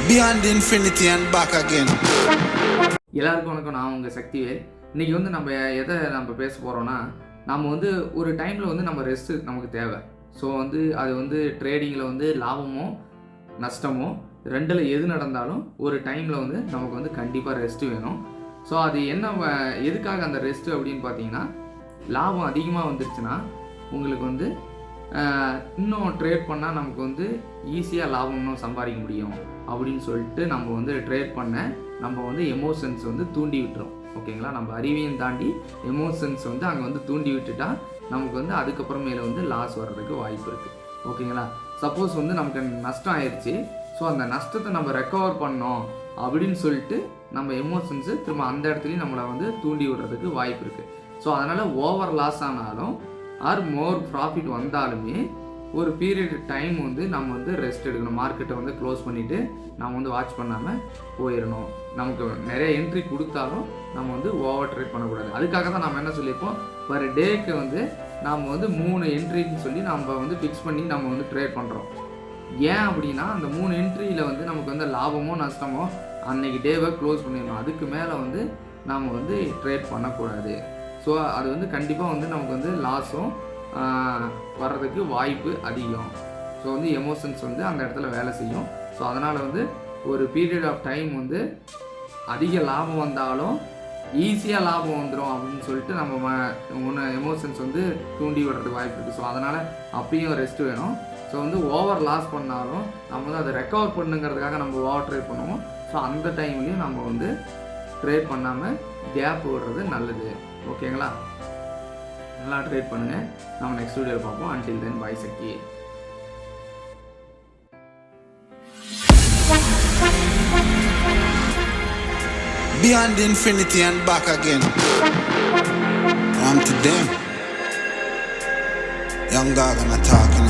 Beyond infinity and back again. எல்லாருக்கும் வணக்கம். நான் உங்கள் சக்திவேல். இன்றைக்கி வந்து நம்ம எதை பேச போகிறோன்னா, நம்ம வந்து ஒரு டைமில் வந்து நம்ம ரெஸ்ட்டு நமக்கு தேவை. ஸோ வந்து அது வந்து ட்ரேடிங்கில் வந்து லாபமோ நஷ்டமோ ரெண்டில் எது நடந்தாலும் ஒரு டைமில் வந்து நமக்கு வந்து கண்டிப்பாக ரெஸ்ட்டு வேணும். ஸோ அது என்ன எதுக்காக அந்த ரெஸ்ட்டு அப்படின்னு பார்த்தீங்கன்னா, லாபம் அதிகமாக வந்துருச்சுன்னா உங்களுக்கு வந்து இன்னும் ட்ரேட் பண்ணால் நமக்கு வந்து ஈஸியாக லாபம் இன்னும் சம்பாதிக்க முடியும் அப்படின்னு சொல்லிட்டு நம்ம வந்து ட்ரேட் பண்ண நம்ம வந்து எமோஷன்ஸ் வந்து தூண்டி விட்டுரும். ஓகேங்களா, நம்ம அறிவையும் தாண்டி எமோஷன்ஸ் வந்து அங்கே வந்து தூண்டி விட்டுட்டா நமக்கு வந்து அதுக்கப்புறமேல வந்து லாஸ் வர்றதுக்கு வாய்ப்பு இருக்குது. ஓகேங்களா, சப்போஸ் வந்து நமக்கு நஷ்டம் ஆயிடுச்சு. ஸோ அந்த நஷ்டத்தை நம்ம ரெக்கவர் பண்ணோம் அப்படின்னு சொல்லிட்டு நம்ம எமோஷன்ஸு திரும்ப அந்த இடத்துலையும் நம்மளை வந்து தூண்டி விடுறதுக்கு வாய்ப்பு இருக்குது. ஸோ அதனால் ஓவர் லாஸ் ஆனாலும் ஆர் மோர் ப்ராஃபிட் வந்தாலுமே ஒரு பீரியட் டைம் வந்து நம்ம வந்து ரெஸ்ட் எடுக்கணும். மார்க்கெட்டை வந்து க்ளோஸ் பண்ணிவிட்டு நம்ம வந்து வாட்ச் பண்ணாமல் போயிடணும். நமக்கு நிறைய என்ட்ரி கொடுத்தாலும் நம்ம வந்து ஓவர் ட்ரேட் பண்ணக்கூடாது. அதுக்காக தான் நம்ம என்ன சொல்லியிருப்போம், பர் டேக்கு வந்து நம்ம வந்து 3 என்ட்ரின்னு சொல்லி நம்ம வந்து ஃபிக்ஸ் பண்ணி நம்ம வந்து ட்ரேட் பண்ணுறோம். ஏன் அப்படின்னா, அந்த 3 என்ட்ரியில் வந்து நமக்கு வந்து லாபமோ நஷ்டமோ அன்னைக்கு டேவை க்ளோஸ் பண்ணிடணும். அதுக்கு மேலே வந்து நாம் வந்து ட்ரேட் பண்ணக்கூடாது. ஸோ அது வந்து கண்டிப்பாக வந்து நமக்கு வந்து லாஸும் வர்றதுக்கு வாய்ப்பு அதிகம். ஸோ வந்து எமோஷன்ஸ் வந்து அந்த இடத்துல வேலை செய்யும். ஸோ அதனால் வந்து ஒரு பீரியட் ஆஃப் டைம் வந்து அதிக லாபம் வந்தாலும் ஈஸியாக லாபம் வந்துடும் அப்படின்னு சொல்லிட்டு நம்ம எமோஷன்ஸ் வந்து தூண்டி விடுறதுக்கு வாய்ப்பு இருக்குது. ஸோ அதனால் அப்பயும் ரெஸ்ட் வேணும். ஸோ வந்து ஓவர் லாஸ் பண்ணாலும் நம்ம வந்து அதை ரெக்கவர் பண்ணுங்கிறதுக்காக நம்ம ஓவர் ட்ரேட் பண்ணுவோம். ஸோ அந்த டைம்லேயும் நம்ம வந்து ட்ரேட் பண்ணாமல் கேப் விடுறது நல்லது. ஓகேங்களா, நல்லா ட்ரேட் பண்ணுங்கள். நம்ம நெக்ஸ்ட் வீடியோவில் பார்ப்போம். Until then bye Sakthi. Beyond infinity and back again. I'm to them. Young dog and I'm talking.